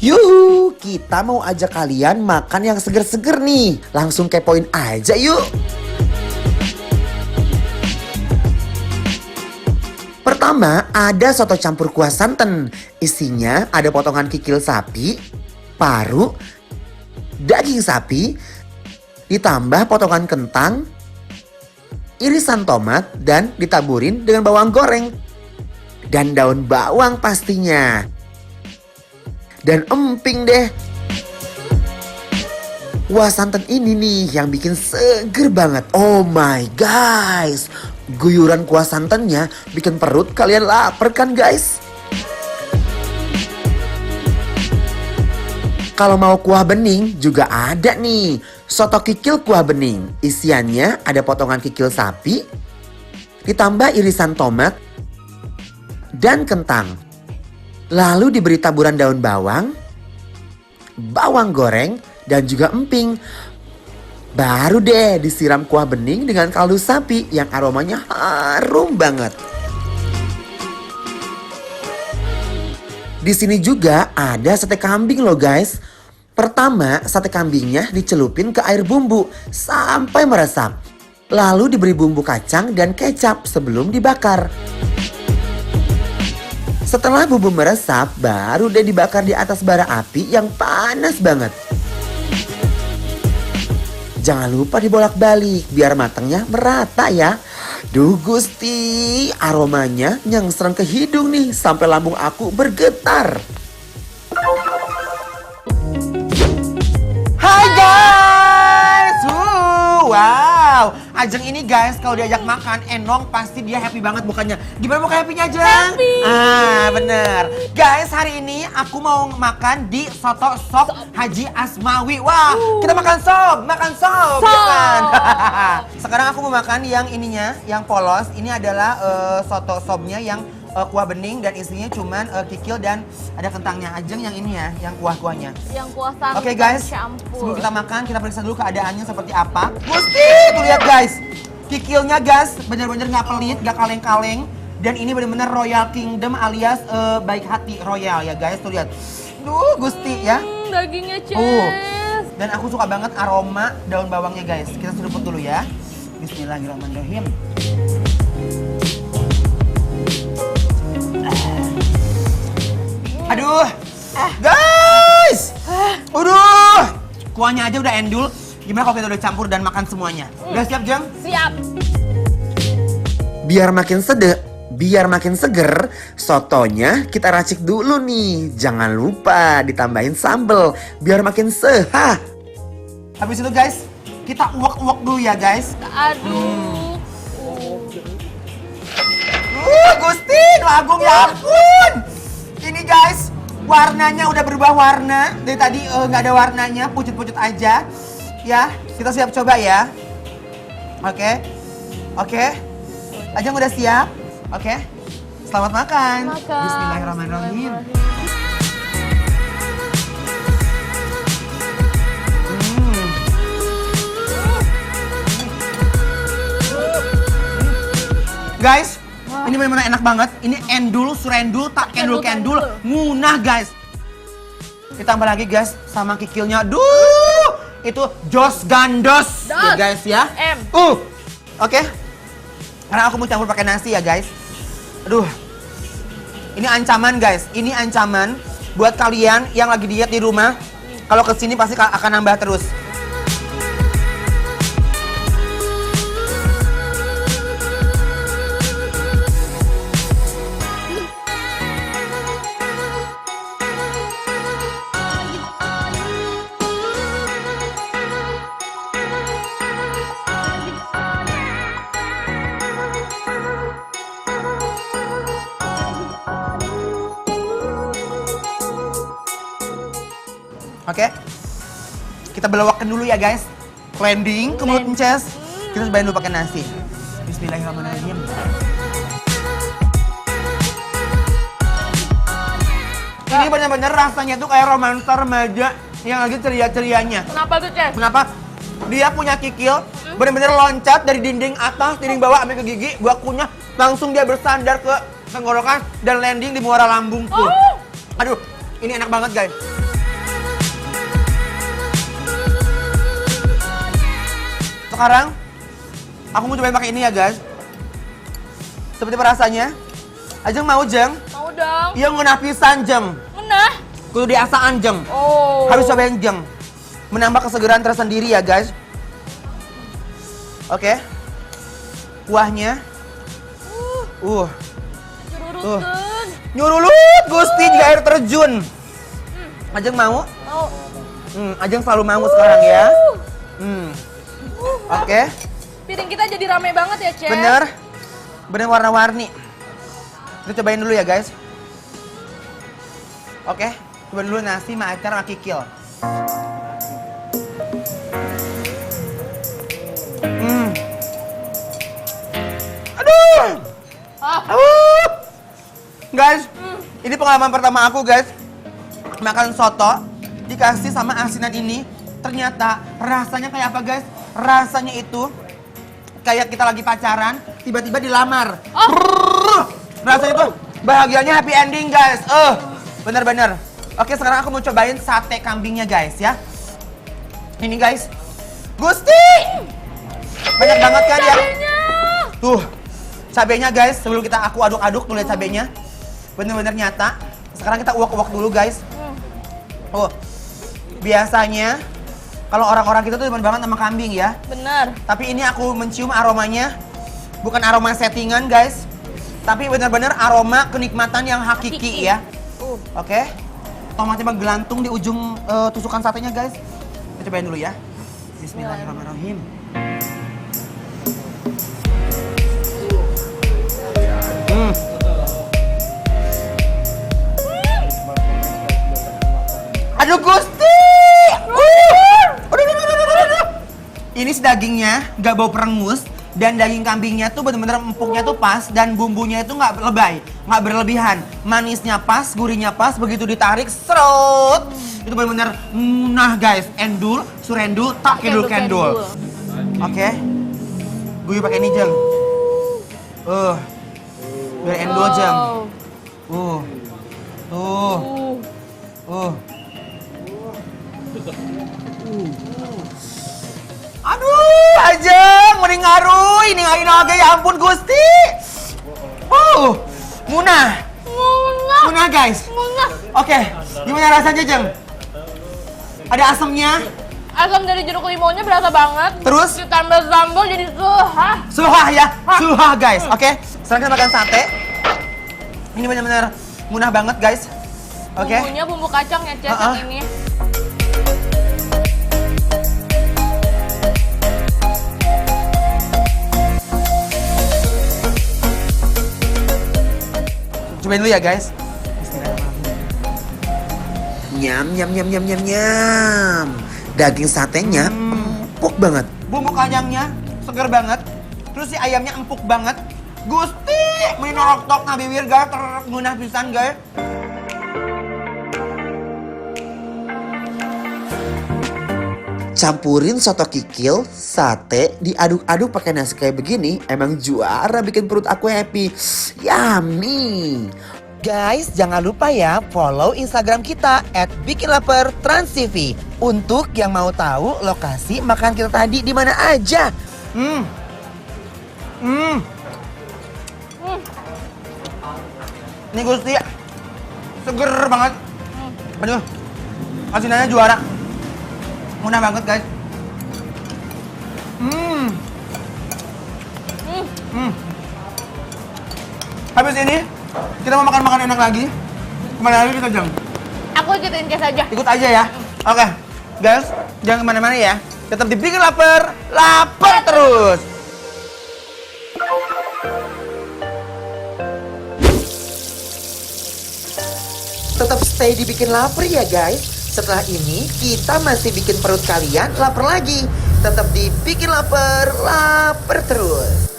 Yuhu, kita mau ajak kalian makan yang seger-seger nih. Langsung kepoin aja yuk. Pertama, ada soto campur kuah santan. Isinya ada potongan kikil sapi, paru, daging sapi, ditambah potongan kentang, irisan tomat, dan ditaburin dengan bawang goreng. Dan daun bawang pastinya. Dan emping deh. Wah, santan ini nih yang bikin seger banget. Oh my guys. Guyuran kuah santannya bikin perut kalian lapar kan guys? Kalau mau kuah bening juga ada nih. Soto kikil kuah bening. Isiannya ada potongan kikil sapi, ditambah irisan tomat, dan kentang. Lalu diberi taburan daun bawang, bawang goreng, dan juga emping. Baru deh disiram kuah bening dengan kaldu sapi yang aromanya harum banget. Di sini juga ada sate kambing loh guys. Pertama, sate kambingnya dicelupin ke air bumbu sampai meresap. Lalu diberi bumbu kacang dan kecap sebelum dibakar. Setelah bumbu meresap, baru deh dibakar di atas bara api yang panas banget. Jangan lupa dibolak-balik biar matangnya merata ya. Duh Gusti, aromanya nyengsreng ke hidung nih sampai lambung aku bergetar. Hai guys! Wow! Ajeng ini guys kalau diajak makan Enong pasti dia happy banget bukannya. Gimana mau happy-nya Ajeng? Happy! Bener. Guys, hari ini aku mau makan di Soto Sop Haji Asmawi. Wah, kita makan sop. Ya kan? Sekarang aku mau makan yang ininya, yang polos. Ini adalah soto sopnya yang kuah bening dan isinya cuman kikil dan ada kentangnya. Ajeng yang ini ya, yang kuah-kuahnya. Yang kuah santan. Oke guys, campur. sebelum kita makan kita periksa dulu keadaannya seperti apa. Gusti, tuh lihat guys. Kikilnya guys, bener-bener nggak pelit, nggak kaleng-kaleng. Dan ini bener-bener Royal Kingdom alias baik hati royal ya guys. Tuh lihat. Duh, Gusti ya. Dagingnya cheese. Dan aku suka banget aroma daun bawangnya guys. Kita seruput dulu ya. Bismillahirrahmanirrahim. Aduh, guys, kuahnya aja udah endul. Gimana kalau kita udah campur dan makan semuanya? Udah siap Jeng? Siap. Biar makin seger, sotonya kita racik dulu nih. Jangan lupa ditambahin sambal biar makin sehat. Habis itu guys, kita uwak-uwak dulu ya guys. Aduh. Gusti, Agung ya ampun. Ini guys, warnanya udah berubah warna. Dari tadi nggak ada warnanya, pucet-pucet aja. Ya, kita siap coba ya. Oke. Ajeng udah siap? Oke. Selamat makan. Bismillahirrahmanirrahim. Guys, ini benar-benar enak banget. Ini endul, surendul, tak kendul, munah guys. Ditambah lagi guys sama kikilnya. Duh, itu jos gandos ya guys ya. Oke. Karena aku mau campur pakai nasi ya guys. Aduh. Ini ancaman guys. Ini ancaman buat kalian yang lagi diet di rumah. Kalau kesini pasti akan nambah terus. Oke, kita belewakkan dulu ya guys. Landing ke mulut Ences. Kita cobain dulu pakai nasi. Bismillahirrahmanirrahim. Ini benar-benar rasanya tuh kayak romansa remaja yang lagi ceria-cerianya. Kenapa tuh, Ces? Kenapa? Dia punya kikil, benar-benar loncat dari dinding atas, dinding bawah sampai ke gigi, gua kunyah, langsung dia bersandar ke tenggorokan dan landing di muara lambungku. Aduh, ini enak banget guys. Sekarang aku mau cobain pakai ini ya guys. Seperti apa rasanya? Ajeng mau jeng? Mau dong. Iya ngeunah pisan jeng. Ngenah. Kudu diasaan jeng. Oh. Harus cobain jeng. Menambah kesegeran tersendiri ya guys. Oke. Kuahnya. Cururutkeun. Nyurulut Gusti juga air terjun. Ajeng mau? Mau. Ajeng selalu mau sekarang ya. Oke. Piring kita jadi rame banget ya, Chef. Bener. Bener warna-warni. Kita cobain dulu ya guys. Oke. Cobain dulu nasi sama acar sama kikil. Aduh. Guys, ini pengalaman pertama aku guys. Makan soto dikasih sama asinan ini. Ternyata rasanya kayak apa guys? Rasanya itu kayak kita lagi pacaran, tiba-tiba dilamar. Rasanya tuh bahagianya happy ending guys. Bener-bener. Oke, sekarang aku mau cobain sate kambingnya guys ya. Ini guys. Gusti! Banyak banget kan ya? Tuh, cabenya guys. Sebelum aku aduk-aduk tuh lihat cabenya. Bener-bener nyata. Sekarang kita uak-uak dulu guys. Biasanya kalau orang-orang kita tuh demen banget sama kambing ya. Bener. Tapi ini aku mencium aromanya. Bukan aroma settingan guys. Tapi bener-bener aroma kenikmatan yang hakiki ya. Oke. Tomatnya menggelantung di ujung tusukan satenya guys. Kita cobain dulu ya. Bismillahirrahmanirrahim. Aduh Gusti! Ini si dagingnya nggak bau perengus dan daging kambingnya tuh bener-bener empuknya tuh pas dan bumbunya itu nggak lebay, nggak berlebihan, manisnya pas, gurihnya pas, begitu ditarik serut itu bener-bener munah guys, endul, surendul, tak kendul. Oke, gue pakai ini jeng, biar endul jeng, Aduh, Ajeng, mending ngaruh, ini ngain oge ya ampun Gusti. Munah. Munah guys. Oke, gimana rasanya Jeng? Ada asamnya. Asam dari jeruk limonnya berasa banget. Terus? Ditambah sambal jadi suha. Suha ya, suha guys. Oke, sekarang kita makan sate. Ini benar-benar munah banget guys. Oke. Bumbunya bumbu kacang ya, Chef, yang ini. Cobain dulu ya guys. Nyam nyam nyam nyam nyam nyam. Daging satenya empuk banget. Bumbu kacangnya segar banget. Terus si ayamnya empuk banget. Gusti, menorok tok nabi wirga tergunah pisan guys. Campurin soto kikil, sate, diaduk-aduk pakai nasi kayak begini, emang juara bikin perut aku happy. Yummy. Guys, jangan lupa ya follow Instagram kita @bikinlapertransTV untuk yang mau tahu lokasi makan kita tadi di mana aja. Ini Gusti, seger banget. Aduh, asinannya juara. Munah banget guys. Habis ini kita mau makan enak lagi. Kemana lagi kita Jeng? Aku ikutin Chef aja. Ikut aja ya. Oke, guys, jangan kemana-mana ya. Tetap dibikin lapar, lapar terus. Tetap stay dibikin lapar ya guys. Setelah ini kita masih bikin perut kalian lapar lagi. Tetap dibikin lapar, lapar terus.